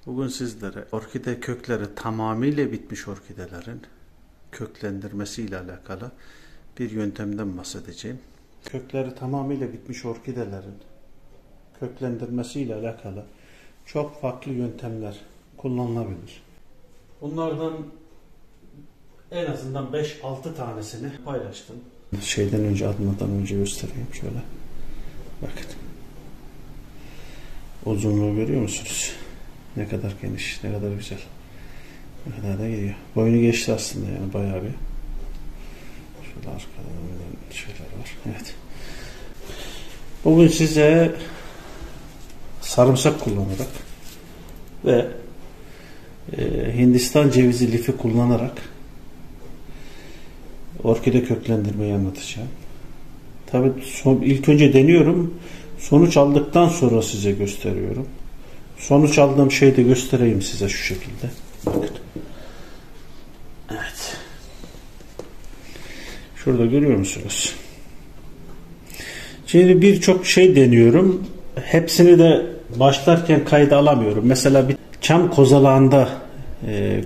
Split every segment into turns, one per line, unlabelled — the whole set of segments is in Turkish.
Bugün sizlere orkide kökleri tamamıyla bitmiş orkidelerin köklendirmesi ile alakalı bir yöntemden bahsedeceğim. Kökleri tamamıyla bitmiş orkidelerin köklendirmesi ile alakalı çok farklı yöntemler kullanılabilir. Bunlardan en azından 5-6 tanesini paylaştım. Şeyden önce, atmadan önce göstereyim şöyle. Bakın. Uzunluğu görüyor musunuz? Ne kadar geniş, ne kadar güzel. Ne kadar da geliyor. Boynu geçti aslında, yani bayağı bir. Şöyle arkada şeyler var. Evet. Bugün size sarımsak kullanarak ve Hindistan cevizi lifi kullanarak orkide köklendirmeyi anlatacağım. Tabii ilk önce deniyorum. Sonuç aldıktan sonra size gösteriyorum. Sonuç aldığım şeyi de göstereyim size şu şekilde. Bakın. Evet. Şurada görüyor musunuz? Şimdi birçok şey deniyorum. Hepsini de başlarken kayda alamıyorum. Mesela bir çam kozalağında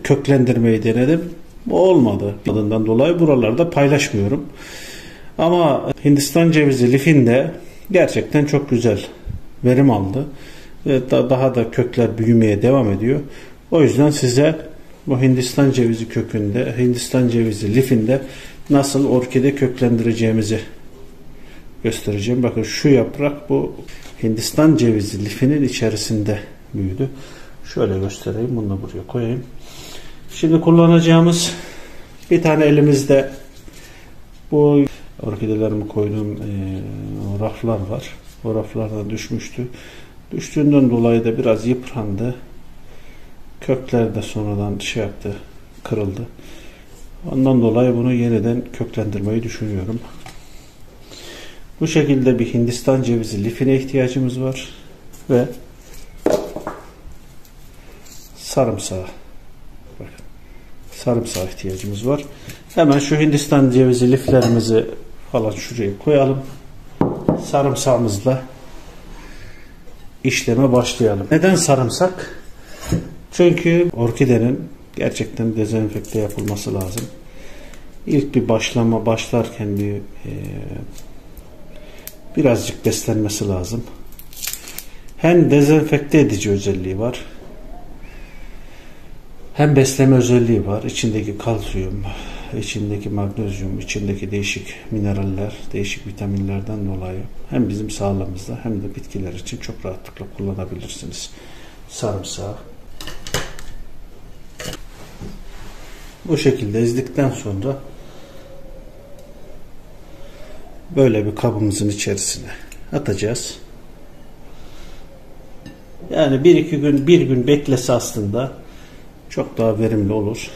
köklendirmeyi denedim. Bu olmadı. Adından dolayı buralarda paylaşmıyorum. Ama Hindistan cevizi lifinde gerçekten çok güzel verim aldı. Ve daha da kökler büyümeye devam ediyor. O yüzden size bu Hindistan cevizi kökünde, Hindistan cevizi lifinde nasıl orkide köklendireceğimizi göstereceğim. Bakın şu yaprak bu Hindistan cevizi lifinin içerisinde büyüdü. Şöyle göstereyim. Bunu da buraya koyayım. Şimdi kullanacağımız bir tane elimizde bu orkidelerimi koyduğum raflar var. O raflardan düşmüştü. Düştüğünden dolayı da biraz yıprandı. Kökler de sonradan kırıldı. Ondan dolayı bunu yeniden köklendirmeyi düşünüyorum. Bu şekilde bir Hindistan cevizi lifine ihtiyacımız var ve sarımsağa. Bakın, sarımsağa ihtiyacımız var. Hemen şu Hindistan cevizi liflerimizi falan şuraya koyalım. Sarımsağımızla işleme başlayalım. Neden sarımsak? Çünkü orkidenin gerçekten dezenfekte yapılması lazım. İlk bir başlarken birazcık beslenmesi lazım. Hem dezenfekte edici özelliği var, hem besleme özelliği var. İçindeki kalsiyum, içindeki magnezyum, içindeki değişik mineraller, değişik vitaminlerden dolayı hem bizim sağlığımızda hem de bitkiler için çok rahatlıkla kullanabilirsiniz sarımsağı. Bu şekilde ezdikten sonra böyle bir kabımızın içerisine atacağız. Yani bir gün beklese aslında çok daha verimli olur.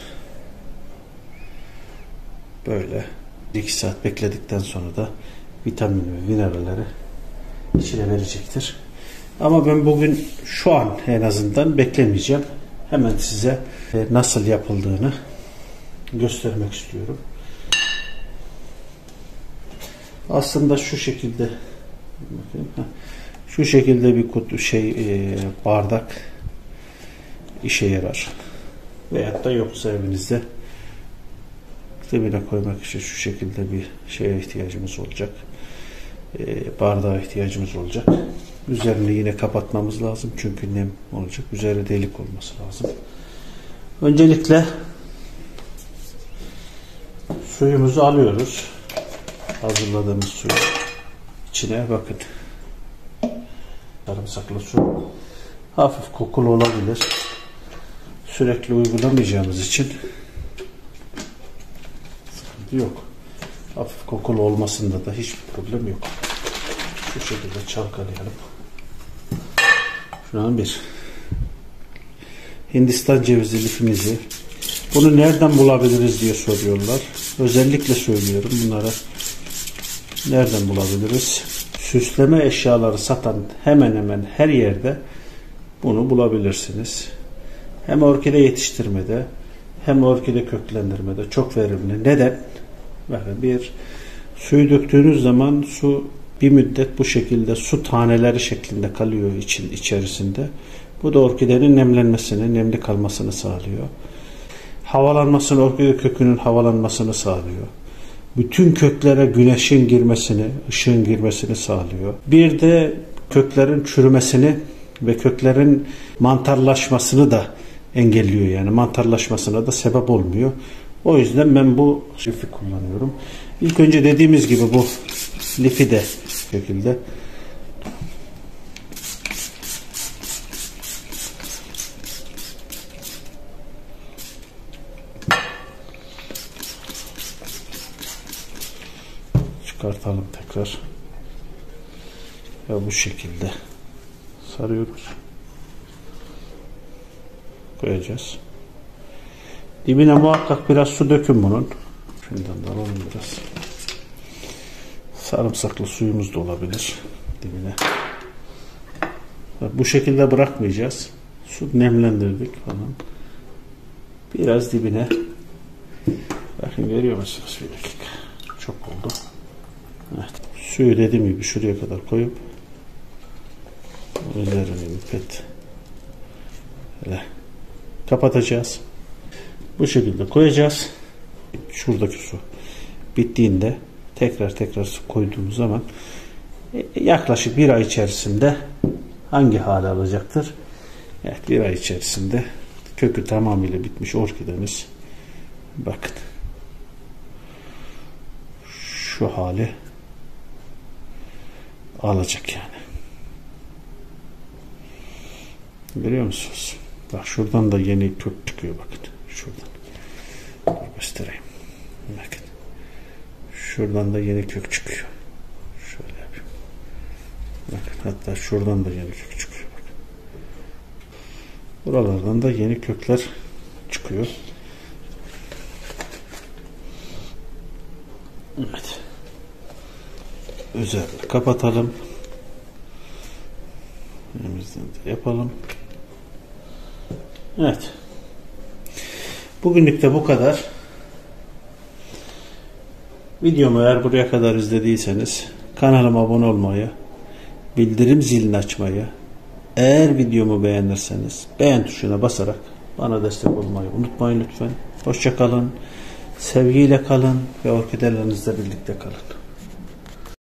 Böyle 2 saat bekledikten sonra da vitamin ve mineralleri içine verecektir. Ama ben bugün şu an en azından beklemeyeceğim. Hemen size nasıl yapıldığını göstermek istiyorum. Aslında şu şekilde bir kutu bardak işe yarar. Veyahut da yoksa evinizde dibine koymak için şu şekilde bir şeye ihtiyacımız olacak. Bardağa ihtiyacımız olacak. Üzerini yine kapatmamız lazım. Çünkü nem olacak. Üzeri delik olması lazım. Öncelikle suyumuzu alıyoruz. Hazırladığımız suyu içine bakın. Sarımsaklı su. Hafif kokulu olabilir. Sürekli uygulamayacağımız için sıkıntı yok. Hafif kokulu olmasında da hiçbir problem yok. Şu şekilde çalkalayalım. Şu an bir Hindistan cevizi lifimizi, bunu nereden bulabiliriz diye soruyorlar. Özellikle söylüyorum bunlara. Nereden bulabiliriz? Süsleme eşyaları satan hemen hemen her yerde bunu bulabilirsiniz. Hem orkide yetiştirmede hem orkide köklendirmede çok verimli. Neden? Bakın suyu döktüğünüz zaman su bir müddet bu şekilde su taneleri şeklinde kalıyor içerisinde. Bu da orkidenin nemlenmesini, nemli kalmasını sağlıyor. Havalanmasını, orkide kökünün havalanmasını sağlıyor. Bütün köklere güneşin girmesini, ışığın girmesini sağlıyor. Bir de köklerin çürümesini ve köklerin mantarlaşmasını da engelliyor. Yani mantarlaşmasına da sebep olmuyor. O yüzden ben bu lifi kullanıyorum. İlk önce dediğimiz gibi bu lifi de şekilde çıkartalım tekrar. Ve bu şekilde sarıyoruz. Koyacağız. Dibine muhakkak biraz su dökün bunun. Şundan da alalım biraz. Sarımsaklı suyumuz da olabilir dibine. Bu şekilde bırakmayacağız. Su nemlendirdik falan. Biraz dibine. Bakın görüyor musunuz? Bir dakika. Çok oldu. Evet. Suyu dediğim gibi şuraya kadar koyup üzerine bir pet kapatacağız. Bu şekilde koyacağız. Şuradaki su bittiğinde tekrar su koyduğumuz zaman yaklaşık bir ay içerisinde hangi hale alacaktır? Evet, bir ay içerisinde kökü tamamıyla bitmiş orkidemiz, bakın şu hali alacak yani. Görüyor musunuz? Bak şuradan da yeni kök çıkıyor, bakın. Şuradan. Göstereyim. Bakın. Şuradan da yeni kök çıkıyor. Şöyle yapayım. Bakın, hatta şuradan da yeni kök çıkıyor. Bakın. Buralardan da yeni kökler çıkıyor. Evet. Üzerini kapatalım. Elimizden de yapalım. Evet. Bugünlük de bu kadar. Videomu eğer buraya kadar izlediyseniz kanalıma abone olmayı, bildirim zilini açmayı, eğer videomu beğenirseniz beğen tuşuna basarak bana destek olmayı unutmayın lütfen. Hoşça kalın, sevgiyle kalın ve orkidelerinizle birlikte kalın.